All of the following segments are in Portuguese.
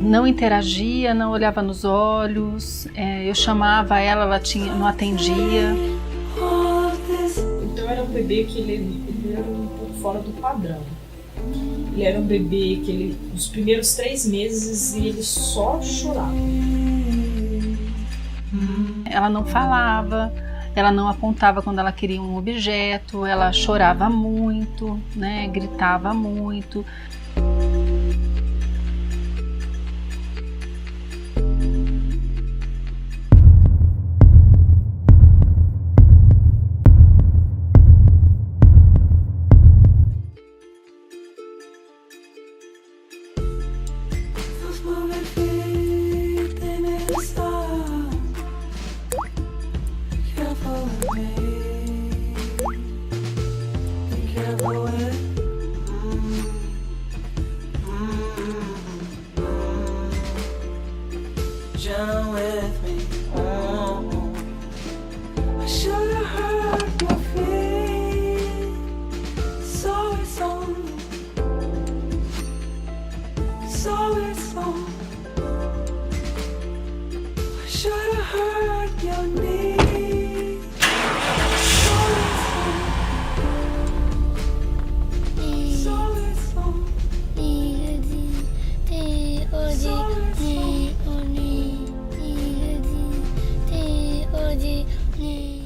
não interagia, não olhava nos olhos, eu chamava ela, não atendia. Então era um bebê que ele era um pouco fora do padrão. Ele era um bebê que nos primeiros 3 meses ele só chorava. Ela não falava, ela não apontava quando ela queria um objeto, ela chorava muito, né, gritava muito.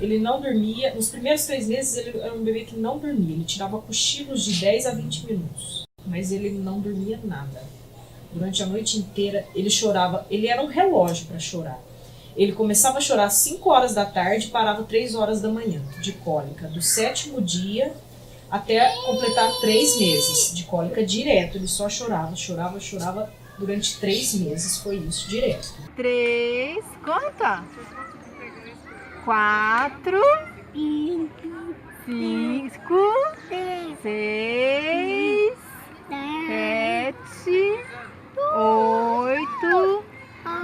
Ele não dormia, nos primeiros 3 meses ele era um bebê que não dormia, ele tirava cochilos de 10 a 20 minutos, mas ele não dormia nada. Durante a noite inteira ele chorava, ele era um relógio para chorar. Ele começava a chorar às 5 horas da tarde e parava 3 horas da manhã, de cólica, do 7º dia até completar 3 meses de cólica direto. Ele só chorava durante 3 meses, foi isso, direto. 3, conta! 4, 5, 6, 7, 8,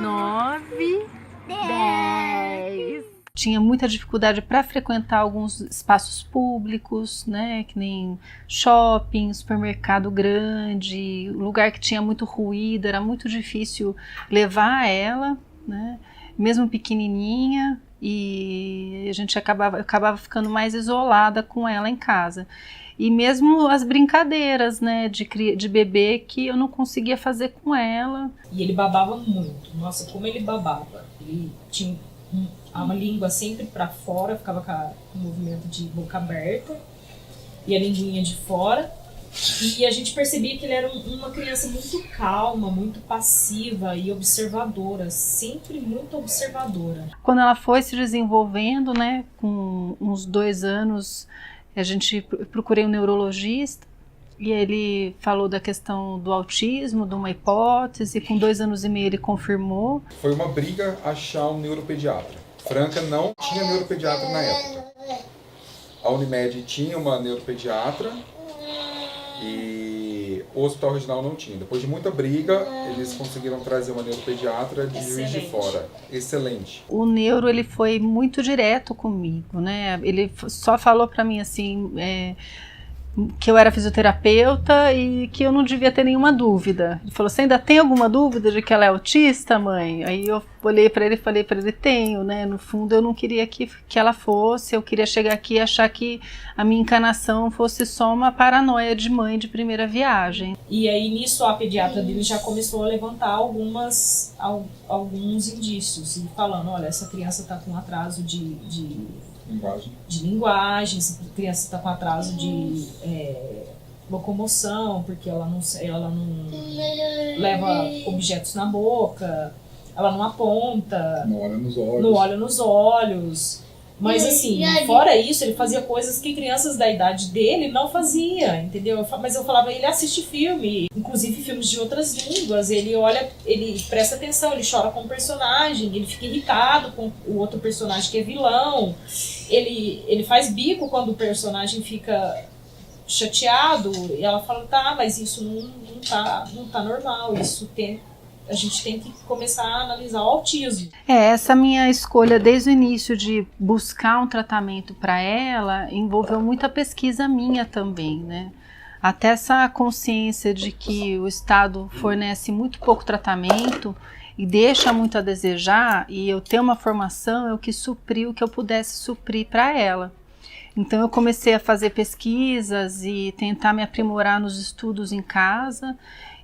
9, 10. Tinha muita dificuldade para frequentar alguns espaços públicos, né, que nem shopping, supermercado grande, lugar que tinha muito ruído, era muito difícil levar ela, né, mesmo pequenininha. E a gente acabava ficando mais isolada com ela em casa. E mesmo as brincadeiras, né, de bebê que eu não conseguia fazer com ela. E ele babava muito. Nossa, como ele babava. Ele tinha uma língua sempre para fora, ficava com o movimento de boca aberta e a linguinha de fora. E a gente percebia que ele era uma criança muito calma, muito passiva e observadora, sempre muito observadora. Quando ela foi se desenvolvendo, né, com uns 2 anos, procurei um neurologista e ele falou da questão do autismo, de uma hipótese. Com 2 anos e meio ele confirmou. Foi uma briga achar um neuropediatra. Franca não tinha neuropediatra na época. A Unimed tinha uma neuropediatra e o Hospital Regional não tinha. Depois de muita briga, eles conseguiram trazer uma neuropediatra de Juiz de Fora. Excelente. O neuro, ele foi muito direto comigo, né? Ele só falou para mim assim, que eu era fisioterapeuta e que eu não devia ter nenhuma dúvida. Ele falou: você ainda tem alguma dúvida de que ela é autista, mãe? Aí eu olhei para ele e falei para ele: tenho, né? No fundo eu não queria que ela fosse, eu queria chegar aqui e achar que a minha encarnação fosse só uma paranoia de mãe de primeira viagem. E aí nisso a pediatra dele já começou a levantar alguns indícios, e falando: olha, essa criança está com atraso de linguagem, essa criança está com atraso de locomoção, porque ela não leva objetos na boca, ela não aponta, não olha nos olhos. Mas assim, fora isso, ele fazia coisas que crianças da idade dele não faziam, entendeu? Mas eu falava: ele assiste filme, inclusive filmes de outras línguas, ele olha, ele presta atenção, ele chora com o personagem, ele fica irritado com o outro personagem que é vilão, ele faz bico quando o personagem fica chateado, e ela fala: tá, mas isso não tá normal, a gente tem que começar a analisar o autismo. Essa minha escolha desde o início de buscar um tratamento para ela envolveu muita pesquisa minha também, né? até essa consciência de que o Estado fornece muito pouco tratamento e deixa muito a desejar, e eu ter uma formação, eu quis suprir o que eu pudesse suprir para ela. Então eu comecei a fazer pesquisas e tentar me aprimorar nos estudos em casa,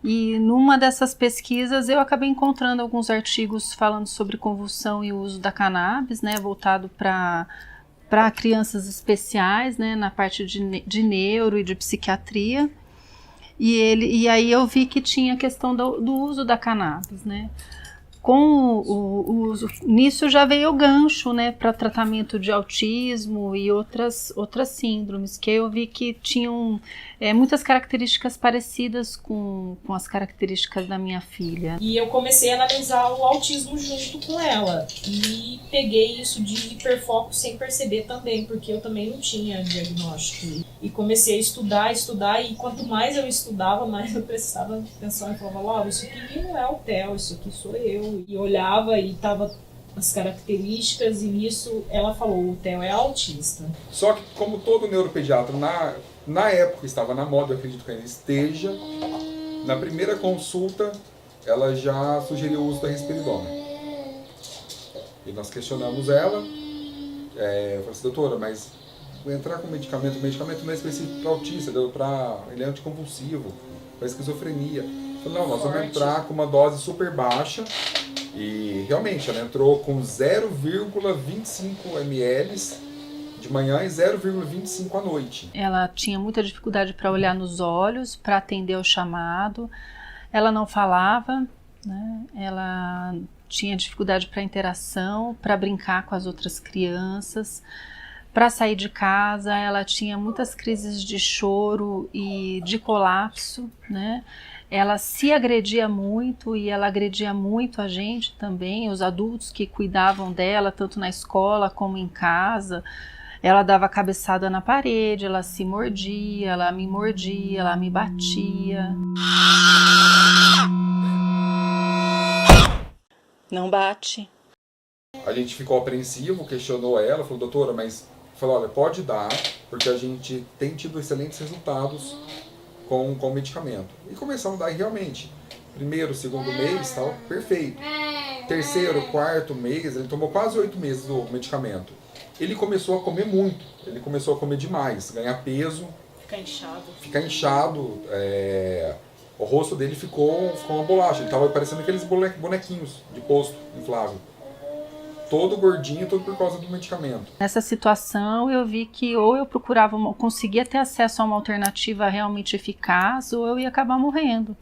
e numa dessas pesquisas eu acabei encontrando alguns artigos falando sobre convulsão e o uso da cannabis, né, voltado para crianças especiais, né, na parte de neuro e de psiquiatria, e aí eu vi que tinha a questão do uso da cannabis, né. Com o uso, nisso já veio o gancho, né, para tratamento de autismo e outras síndromes, que eu vi que tinham muitas características parecidas com as características da minha filha. E eu comecei a analisar o autismo junto com ela, e peguei isso de hiperfoco sem perceber também, porque eu também não tinha diagnóstico. E comecei a estudar, e quanto mais eu estudava, mais eu prestava atenção e falava, Laura, isso aqui não é o Theo, isso aqui sou eu. E olhava e tava as características, e nisso ela falou, o Theo é autista. Só que como todo neuropediatra na época estava na moda, eu acredito que ainda esteja, na primeira consulta ela já sugeriu o uso da risperidona. E nós questionamos ela, eu falei assim, doutora, mas vou entrar com medicamento, o medicamento não é específico para autista, ele é anticonvulsivo, para esquizofrenia. Eu falei, não, nós vamos entrar com uma dose super baixa. E realmente ela entrou com 0,25 ml de manhã e 0,25 à noite. Ela tinha muita dificuldade para olhar nos olhos, para atender o chamado. Ela não falava, né? Ela tinha dificuldade para interação, para brincar com as outras crianças. Para sair de casa, ela tinha muitas crises de choro e de colapso, né? Ela se agredia muito, e ela agredia muito a gente também, os adultos que cuidavam dela, tanto na escola como em casa. Ela dava cabeçada na parede, ela se mordia, ela me mordia, ela me batia. Não bate. A gente ficou apreensivo, questionou ela, falou, doutora, mas falou, olha, pode dar, porque a gente tem tido excelentes resultados com o medicamento. E começamos a dar, e realmente, primeiro, segundo mês, estava perfeito. Terceiro, quarto mês, ele tomou quase 8 meses do medicamento. Ele começou a comer muito, ele começou a comer demais, ganhar peso. Ficar inchado. O rosto dele ficou uma bolacha, ele estava parecendo aqueles bonequinhos de posto inflável. Todo gordinho, tudo por causa do medicamento. Nessa situação eu vi que ou eu conseguia ter acesso a uma alternativa realmente eficaz, ou eu ia acabar morrendo,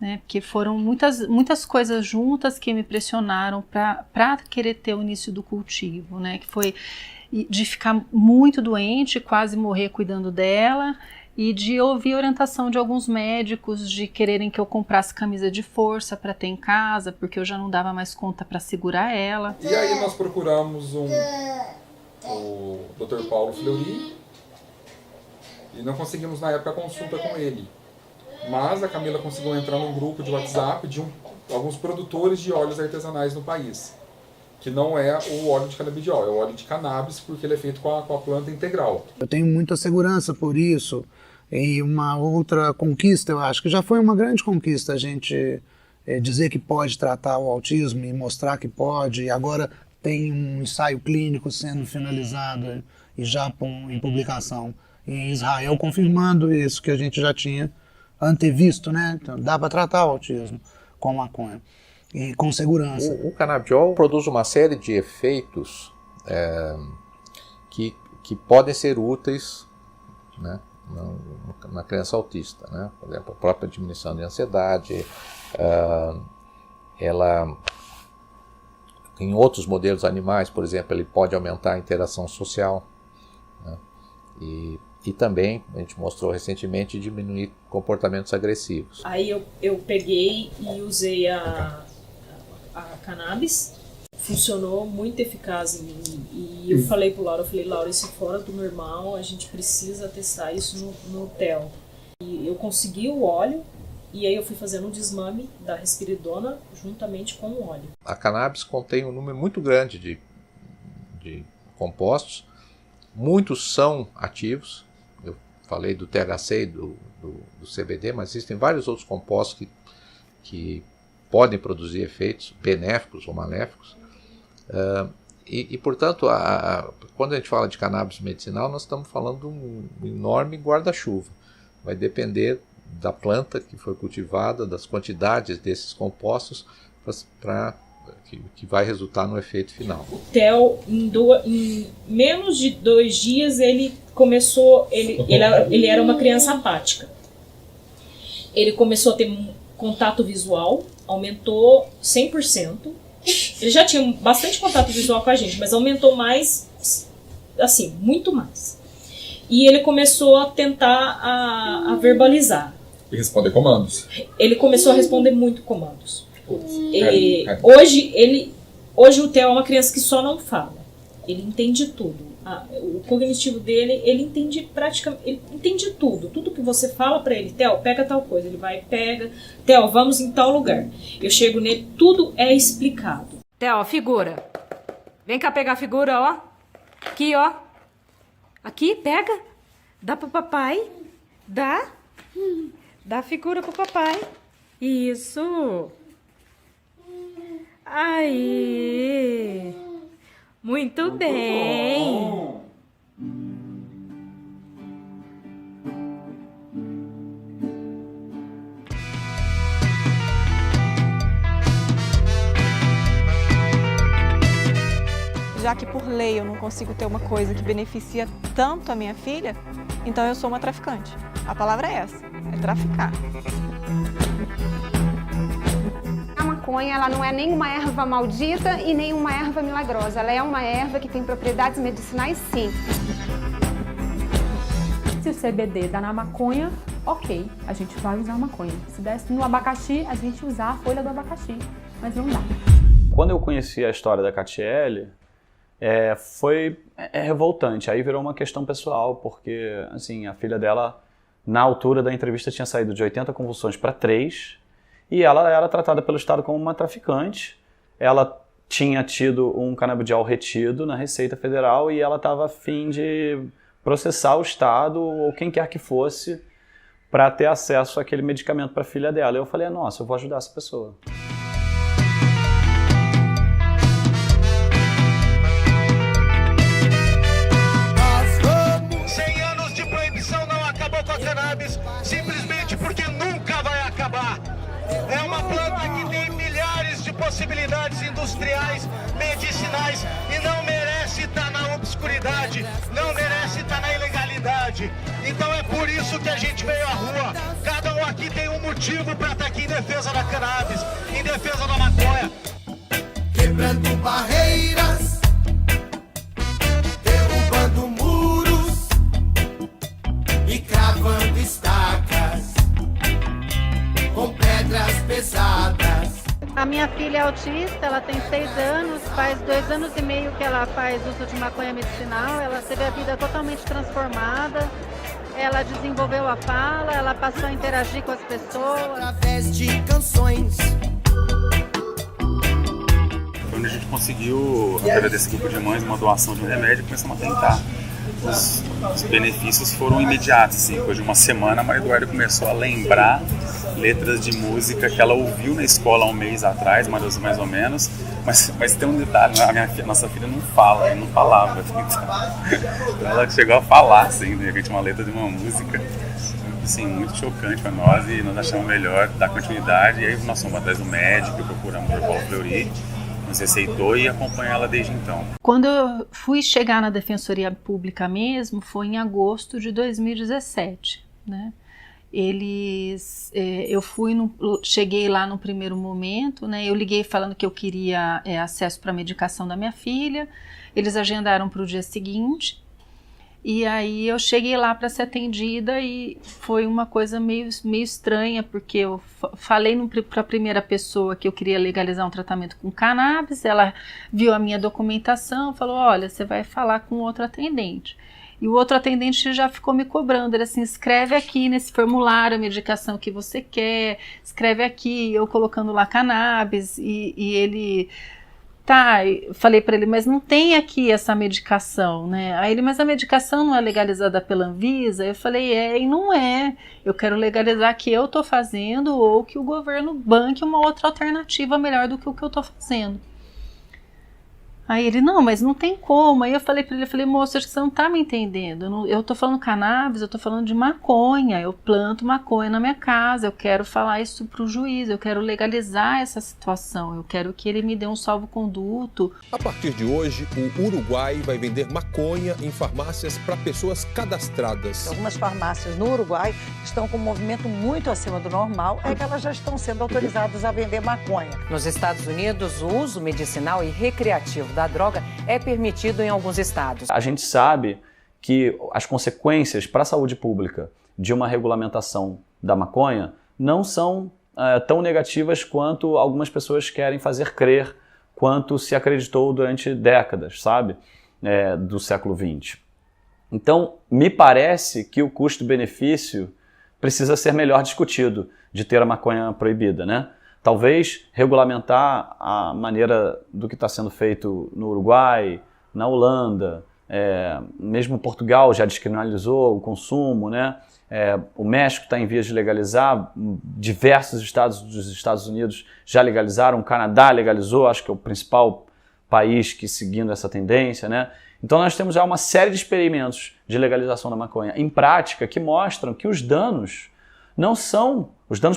né? Porque foram muitas coisas juntas que me pressionaram para querer ter o início do cultivo, né? Que foi de ficar muito doente, quase morrer cuidando dela, e de ouvir orientação de alguns médicos de quererem que eu comprasse camisa de força para ter em casa, porque eu já não dava mais conta para segurar ela. E aí nós procuramos o Dr. Paulo Fleury e não conseguimos na época a consulta com ele. Mas a Camila conseguiu entrar num grupo de WhatsApp de alguns produtores de óleos artesanais no país, que não é o óleo de canabidiol, é o óleo de cannabis, porque ele é feito com a planta integral. Eu tenho muita segurança por isso. E uma outra conquista, eu acho que já foi uma grande conquista a gente dizer que pode tratar o autismo e mostrar que pode. E agora tem um ensaio clínico sendo finalizado e já em publicação em Israel, confirmando isso que a gente já tinha antevisto, né? Então, dá para tratar o autismo com maconha e com segurança. O canabidiol produz uma série de efeitos que podem ser úteis, né, na criança autista, né? Por exemplo, a própria diminuição de ansiedade, ela, em outros modelos animais, por exemplo, ele pode aumentar a interação social, né? E também, a gente mostrou recentemente, diminuir comportamentos agressivos. Aí eu peguei e usei a cannabis, funcionou muito eficaz em mim. E eu falei pro Laura, isso é fora do normal, a gente precisa testar isso no Theo. E eu consegui o óleo, e aí eu fui fazendo um desmame da risperidona juntamente com o óleo. A cannabis contém um número muito grande de compostos, muitos são ativos. Eu falei do THC e do CBD, mas existem vários outros compostos que podem produzir efeitos benéficos ou maléficos. E portanto, quando a gente fala de cannabis medicinal, nós estamos falando de um enorme guarda-chuva. Vai depender da planta que foi cultivada, das quantidades desses compostos, que vai resultar no efeito final. O Theo, em menos de 2 dias, ele começou, ele era uma criança apática. Ele começou a ter contato visual, aumentou 100%. Ele já tinha bastante contato visual com a gente, mas aumentou mais, assim, muito mais. E ele começou a tentar a verbalizar. E responder comandos. Ele começou a responder muito comandos. Hoje o Theo é uma criança que só não fala. Ele entende tudo. O cognitivo dele, ele entende praticamente, ele entende tudo. Tudo que você fala pra ele, Theo, pega tal coisa, ele vai, pega. Theo, vamos em tal lugar. Eu chego nele, tudo é explicado. Theo, figura. Vem cá pegar a figura, ó. Aqui, ó. Aqui, pega. Dá pro papai. Dá. Dá a figura pro papai. Isso. Aí. Muito bem. Já que por lei eu não consigo ter uma coisa que beneficia tanto a minha filha, então eu sou uma traficante. A palavra é essa, é traficar. A maconha, ela não é nem uma erva maldita e nem uma erva milagrosa. Ela é uma erva que tem propriedades medicinais, sim. Se o CBD dá na maconha, ok, a gente vai usar a maconha. Se desse no abacaxi, a gente usar a folha do abacaxi, mas não dá. Quando eu conheci a história da Catiele, foi revoltante. Aí virou uma questão pessoal, porque assim, a filha dela, na altura da entrevista, tinha saído de 80 convulsões para 3, e ela era tratada pelo Estado como uma traficante. Ela tinha tido um canabidiol retido na Receita Federal e ela estava a fim de processar o Estado ou quem quer que fosse para ter acesso àquele medicamento para a filha dela. Eu falei, nossa, eu vou ajudar essa pessoa. Simplesmente porque nunca vai acabar. É uma planta que tem milhares de possibilidades industriais, medicinais e não merece estar na obscuridade, não merece estar na ilegalidade. Então é por isso que a gente veio à rua. Cada um aqui tem um motivo para estar aqui em defesa da cannabis, em defesa da maconha. Quebrando barreiras, derrubando muros e cravando estacas com pedras pesadas. A minha filha é autista, ela tem 6 anos, faz 2 anos e meio que ela faz uso de maconha medicinal, ela teve a vida totalmente transformada, ela desenvolveu a fala, ela passou a interagir com as pessoas. Através de canções. Quando a gente conseguiu, através desse grupo de mães, uma doação de um remédio, começamos a tentar. Os benefícios foram imediatos, assim, depois de uma semana a Maria Eduarda começou a lembrar letras de música que ela ouviu na escola há um mês atrás, mais ou menos, mas tem um detalhe, nossa filha não fala, ela não falava, então ela chegou a falar, assim, de repente uma letra de uma música, assim, muito chocante para nós, e nós achamos melhor dar continuidade, e aí nós fomos atrás do médico, procuramos por Paulo Fleury, nos receitou e acompanha ela desde então. Quando eu fui chegar na Defensoria Pública mesmo, foi em agosto de 2017, né? Cheguei lá no primeiro momento, né? Eu liguei falando que eu queria acesso para a medicação da minha filha, eles agendaram para o dia seguinte, e aí eu cheguei lá para ser atendida e foi uma coisa meio estranha, porque eu falei para a primeira pessoa que eu queria legalizar um tratamento com cannabis, ela viu a minha documentação, falou, olha, você vai falar com outro atendente. E o outro atendente já ficou me cobrando, ele assim, escreve aqui nesse formulário a medicação que você quer, escreve aqui, eu colocando lá cannabis, e ele tá, falei para ele, mas não tem aqui essa medicação, né? Aí ele, mas a medicação não é legalizada pela Anvisa? Eu falei, e não é. Eu quero legalizar que eu tô fazendo ou que o governo banque uma outra alternativa melhor do que o que eu tô fazendo. Aí ele, não, mas não tem como. Aí eu falei pra ele, moço, acho que você não tá me entendendo. Eu tô falando cannabis, eu tô falando de maconha. Eu planto maconha na minha casa, eu quero falar isso pro juiz, eu quero legalizar essa situação, eu quero que ele me dê um salvo-conduto. A partir de hoje, o Uruguai vai vender maconha em farmácias para pessoas cadastradas. Algumas farmácias no Uruguai estão com um movimento muito acima do normal, é que elas já estão sendo autorizadas a vender maconha. Nos Estados Unidos, o uso medicinal e recreativo da droga é permitido em alguns estados. A gente sabe que as consequências para a saúde pública de uma regulamentação da maconha não são tão negativas quanto algumas pessoas querem fazer crer, quanto se acreditou durante décadas, sabe, do século XX. Então, me parece que o custo-benefício precisa ser melhor discutido de ter a maconha proibida, né? Talvez regulamentar a maneira do que está sendo feito no Uruguai, na Holanda, mesmo Portugal já descriminalizou o consumo, né? O México está em vias de legalizar, diversos estados dos Estados Unidos já legalizaram, o Canadá legalizou, acho que é o principal país que seguindo essa tendência, né? Então nós temos já uma série de experimentos de legalização da maconha em prática que mostram que os danos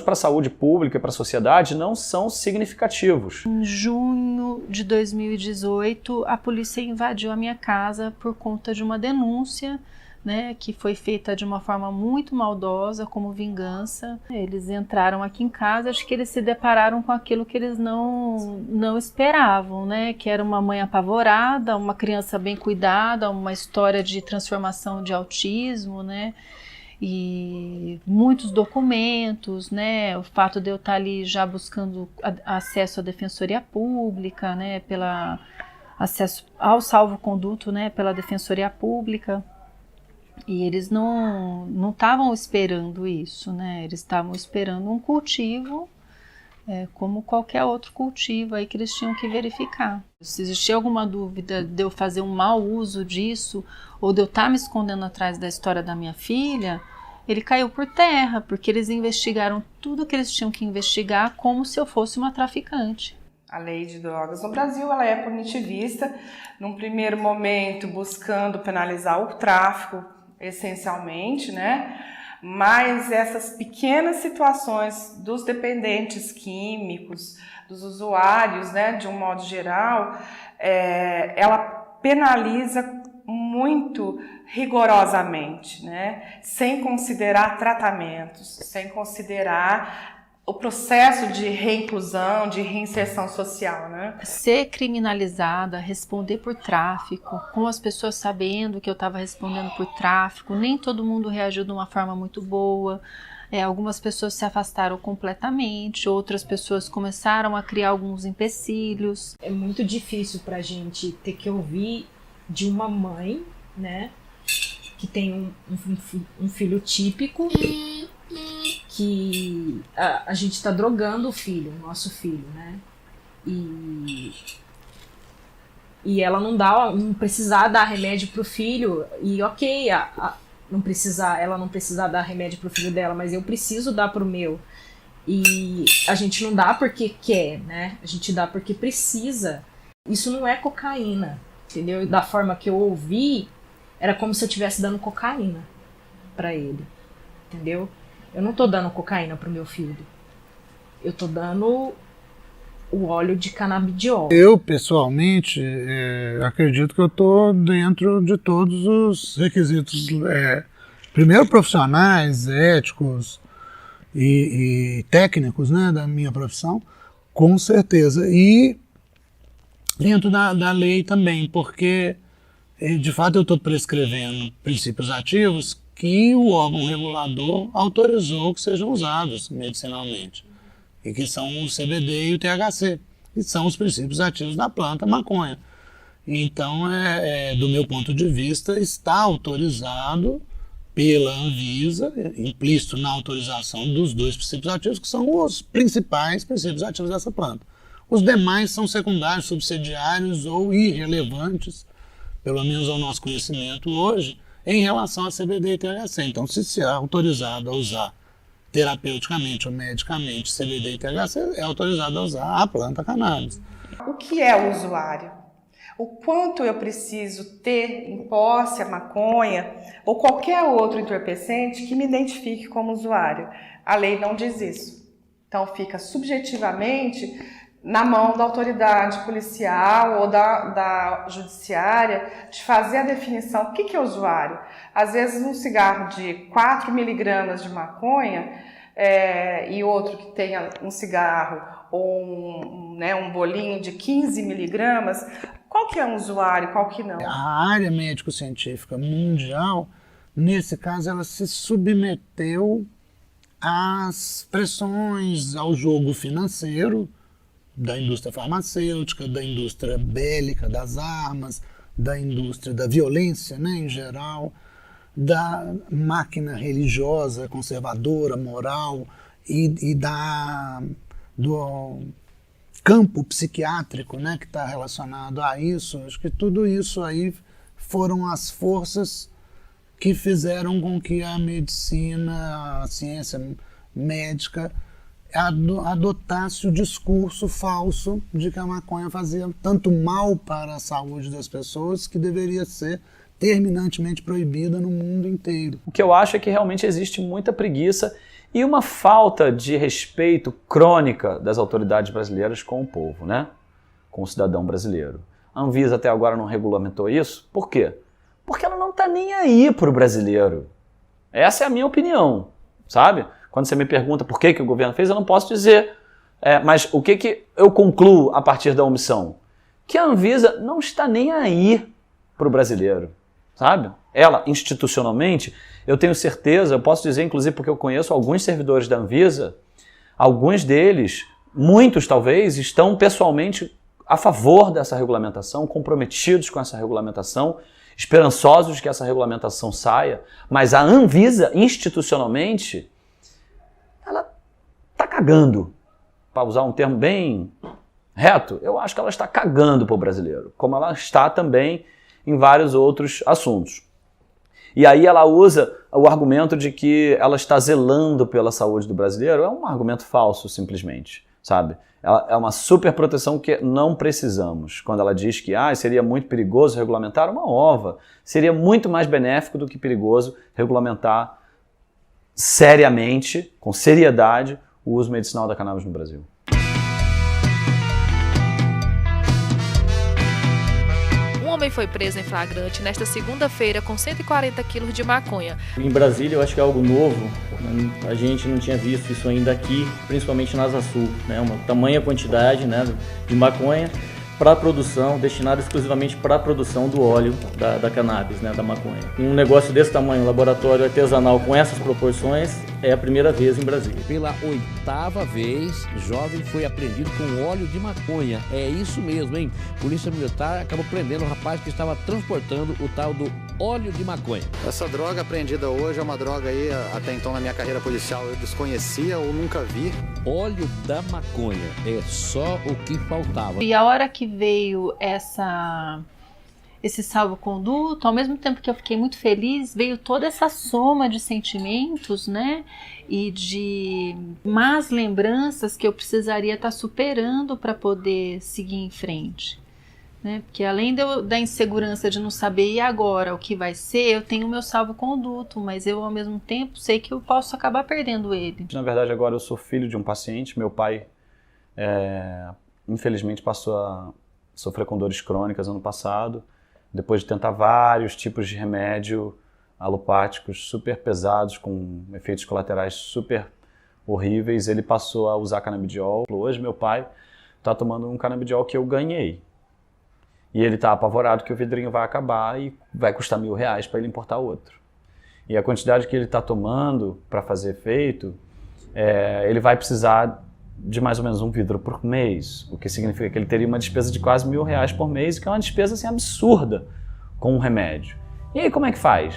para a saúde pública e para a sociedade não são significativos. Em junho de 2018, a polícia invadiu a minha casa por conta de uma denúncia, né, que foi feita de uma forma muito maldosa, como vingança. Eles entraram aqui em casa, acho que eles se depararam com aquilo que eles não esperavam, né, que era uma mãe apavorada, uma criança bem cuidada, uma história de transformação de autismo, né, e muitos documentos, né, o fato de eu estar ali já buscando acesso à defensoria pública, né, acesso ao salvo-conduto, né, pela defensoria pública, e eles não estavam esperando isso, né, eles estavam esperando um cultivo, como qualquer outro cultivo aí que eles tinham que verificar. Se existia alguma dúvida de eu fazer um mau uso disso, ou de eu estar me escondendo atrás da história da minha filha, ele caiu por terra, porque eles investigaram tudo que eles tinham que investigar como se eu fosse uma traficante. A lei de drogas no Brasil, ela é punitivista, num primeiro momento buscando penalizar o tráfico, essencialmente, né? Mas essas pequenas situações dos dependentes químicos, dos usuários, né, de um modo geral, ela penaliza muito rigorosamente, né, sem considerar tratamentos, sem considerar o processo de reinclusão, de reinserção social, né? Ser criminalizada, responder por tráfico, com as pessoas sabendo que eu estava respondendo por tráfico, nem todo mundo reagiu de uma forma muito boa. Algumas pessoas se afastaram completamente, outras pessoas começaram a criar alguns empecilhos. É muito difícil pra gente ter que ouvir de uma mãe, né, que tem um filho típico, que a gente tá drogando o nosso filho, né? E ela não precisar dar remédio pro filho, e ok, ela não precisar dar remédio pro filho dela, mas eu preciso dar pro meu. E a gente não dá porque quer, né? A gente dá porque precisa. Isso não é cocaína, entendeu? E da forma que eu ouvi, era como se eu estivesse dando cocaína pra ele, entendeu? Eu não tô dando cocaína pro meu filho. Eu tô dando o óleo de canabidiol. Eu, pessoalmente, acredito que eu tô dentro de todos os requisitos, primeiro profissionais, éticos e técnicos, né, da minha profissão, com certeza. E dentro da lei também, porque, de fato, eu estou prescrevendo princípios ativos que o órgão regulador autorizou que sejam usados medicinalmente, e que são o CBD e o THC, que são os princípios ativos da planta maconha. Então, do meu ponto de vista, está autorizado pela Anvisa, implícito na autorização dos dois princípios ativos, que são os principais princípios ativos dessa planta. Os demais são secundários, subsidiários ou irrelevantes, pelo menos ao nosso conhecimento hoje, em relação a CBD e THC. Então, se é autorizado a usar terapeuticamente ou medicamente CBD e THC, é autorizado a usar a planta cannabis. O que é o usuário? O quanto eu preciso ter em posse a maconha ou qualquer outro entorpecente que me identifique como usuário? A lei não diz isso. Então fica subjetivamente na mão da autoridade policial ou da judiciária de fazer a definição. O que é usuário? Às vezes um cigarro de 4 miligramas de maconha e outro que tenha um cigarro ou um bolinho de 15 miligramas, qual que é um usuário, qual que não? A área médico-científica mundial, nesse caso, ela se submeteu às pressões, ao jogo financeiro da indústria farmacêutica, da indústria bélica, das armas, da indústria da violência, né, em geral, da máquina religiosa, conservadora, moral e do campo psiquiátrico, né, que está relacionado a isso. Acho que tudo isso aí foram as forças que fizeram com que a medicina, a ciência médica adotasse o discurso falso de que a maconha fazia tanto mal para a saúde das pessoas que deveria ser terminantemente proibida no mundo inteiro. O que eu acho é que realmente existe muita preguiça e uma falta de respeito crônica das autoridades brasileiras com o povo, né? Com o cidadão brasileiro. A Anvisa até agora não regulamentou isso. Por quê? Porque ela não está nem aí para o brasileiro. Essa é a minha opinião, sabe? Quando você me pergunta por que o governo fez, eu não posso dizer. Mas o que eu concluo a partir da omissão? Que a Anvisa não está nem aí para o brasileiro, sabe? Ela, institucionalmente, eu tenho certeza, eu posso dizer, inclusive, porque eu conheço alguns servidores da Anvisa, alguns deles, muitos talvez, estão pessoalmente a favor dessa regulamentação, comprometidos com essa regulamentação, esperançosos de que essa regulamentação saia, mas a Anvisa, institucionalmente, ela está cagando. Para usar um termo bem reto, eu acho que ela está cagando para o brasileiro, como ela está também em vários outros assuntos. E aí ela usa o argumento de que ela está zelando pela saúde do brasileiro. É um argumento falso, simplesmente, sabe? É uma super proteção que não precisamos. Quando ela diz que seria muito perigoso regulamentar uma ova, seria muito mais benéfico do que perigoso regulamentar seriamente, com seriedade, o uso medicinal da cannabis no Brasil. Um homem foi preso em flagrante nesta segunda-feira com 140 quilos de maconha. Em Brasília eu acho que é algo novo, a gente não tinha visto isso ainda aqui, principalmente na Asa Sul, né? Uma tamanha quantidade, né, de maconha para produção, destinado exclusivamente para a produção do óleo da cannabis, né, da maconha. Um negócio desse tamanho, um laboratório artesanal com essas proporções, é a primeira vez em Brasília. Pela 8ª vez, jovem foi apreendido com óleo de maconha. É isso mesmo, hein? Polícia Militar acabou prendendo o rapaz que estava transportando o tal do óleo de maconha. Essa droga apreendida hoje é uma droga aí, até então na minha carreira policial, eu desconhecia ou nunca vi. Óleo da maconha, é só o que faltava. E a hora que veio esse salvo-conduto, ao mesmo tempo que eu fiquei muito feliz, veio toda essa soma de sentimentos, né, e de más lembranças que eu precisaria estar superando para poder seguir em frente, né, porque além da insegurança de não saber e agora o que vai ser, eu tenho o meu salvo-conduto, mas eu ao mesmo tempo sei que eu posso acabar perdendo ele. Na verdade agora eu sou filho de um paciente, meu pai infelizmente passou a sofrer com dores crônicas ano passado. Depois de tentar vários tipos de remédio alopáticos super pesados, com efeitos colaterais super horríveis, ele passou a usar canabidiol. Hoje meu pai está tomando um canabidiol que eu ganhei. E ele está apavorado que o vidrinho vai acabar e vai custar R$1.000 para ele importar outro. E a quantidade que ele está tomando para fazer efeito, ele vai precisar de mais ou menos um vidro por mês, o que significa que ele teria uma despesa de quase R$1.000 por mês, que é uma despesa assim, absurda com um remédio. E aí como é que faz?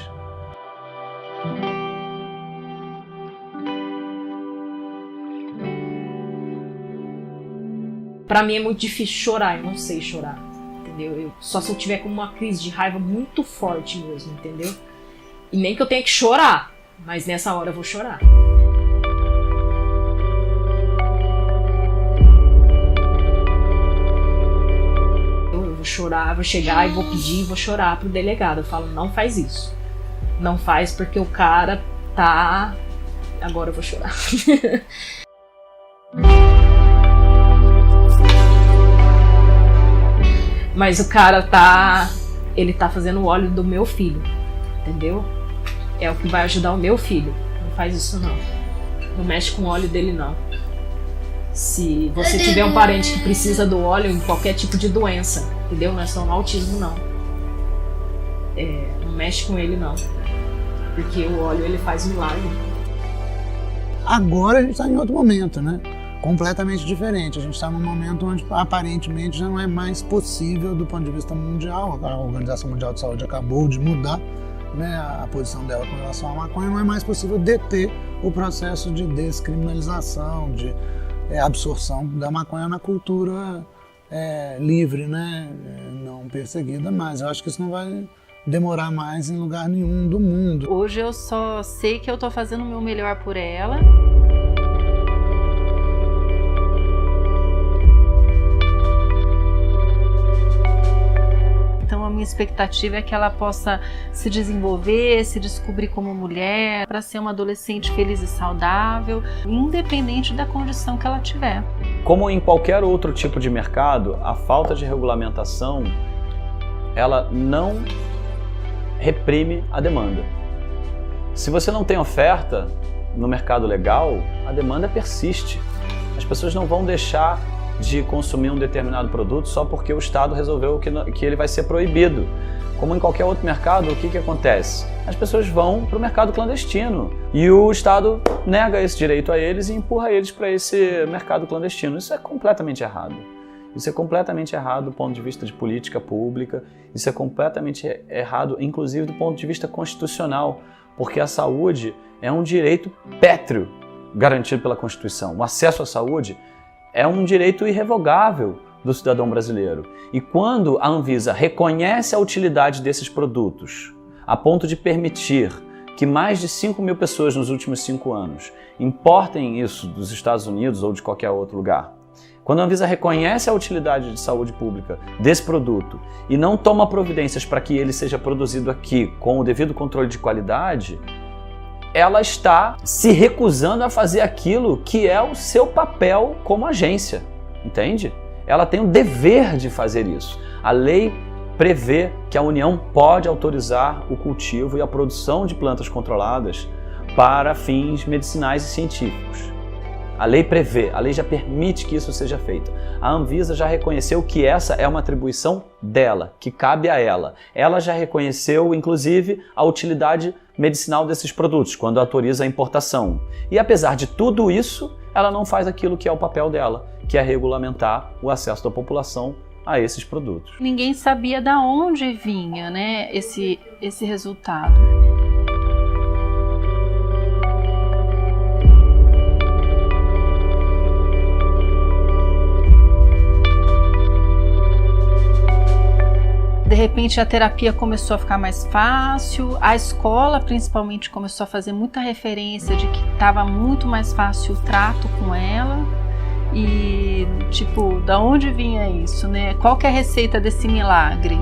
Pra mim é muito difícil chorar, eu não sei chorar, entendeu? Só se eu tiver com uma crise de raiva muito forte mesmo, entendeu? E nem que eu tenha que chorar, mas nessa hora eu vou chorar. Eu vou chorar, vou chegar e vou pedir, vou chorar pro delegado. Eu falo, não faz isso. Não faz porque o cara tá... Agora eu vou chorar. Mas o cara ele tá fazendo o óleo do meu filho, entendeu? É o que vai ajudar o meu filho. Não faz isso não. Não mexe com o óleo dele não. Se você tiver um parente que precisa do óleo em qualquer tipo de doença, entendeu? Não é só no autismo não. Não mexe com ele não. Porque o óleo ele faz milagre. Agora a gente está em outro momento, né? Completamente diferente. A gente está num momento onde aparentemente já não é mais possível do ponto de vista mundial. A Organização Mundial de Saúde acabou de mudar, né, a posição dela com relação à maconha. Não é mais possível deter o processo de descriminalização, de absorção da maconha na cultura livre, né, não perseguida. Mas eu acho que isso não vai demorar mais em lugar nenhum do mundo. Hoje eu só sei que eu tô fazendo o meu melhor por ela. Então a minha expectativa é que ela possa se desenvolver, se descobrir como mulher, para ser uma adolescente feliz e saudável, independente da condição que ela tiver. Como em qualquer outro tipo de mercado, a falta de regulamentação, ela não reprime a demanda. Se você não tem oferta no mercado legal, a demanda persiste. As pessoas não vão deixar de consumir um determinado produto só porque o Estado resolveu que ele vai ser proibido. Como em qualquer outro mercado, o que acontece? As pessoas vão para o mercado clandestino e o Estado nega esse direito a eles e empurra eles para esse mercado clandestino. Isso é completamente errado. Isso é completamente errado do ponto de vista de política pública, isso é completamente errado, inclusive do ponto de vista constitucional, porque a saúde é um direito pétreo garantido pela Constituição. O acesso à saúde é um direito irrevogável do cidadão brasileiro. E quando a Anvisa reconhece a utilidade desses produtos, a ponto de permitir que mais de 5 mil pessoas nos últimos 5 anos importem isso dos Estados Unidos ou de qualquer outro lugar, quando a Anvisa reconhece a utilidade de saúde pública desse produto e não toma providências para que ele seja produzido aqui com o devido controle de qualidade, ela está se recusando a fazer aquilo que é o seu papel como agência, entende? Ela tem o dever de fazer isso. A lei prevê que a União pode autorizar o cultivo e a produção de plantas controladas para fins medicinais e científicos. A lei prevê, a lei já permite que isso seja feito. A Anvisa já reconheceu que essa é uma atribuição dela, que cabe a ela. Ela já reconheceu, inclusive, a utilidade medicinal desses produtos, quando autoriza a importação. E apesar de tudo isso, ela não faz aquilo que é o papel dela, que é regulamentar o acesso da população a esses produtos. Ninguém sabia de onde vinha, né, esse resultado. De repente a terapia começou a ficar mais fácil, a escola principalmente começou a fazer muita referência de que estava muito mais fácil o trato com ela e, tipo, da onde vinha isso, né? Qual que é a receita desse milagre?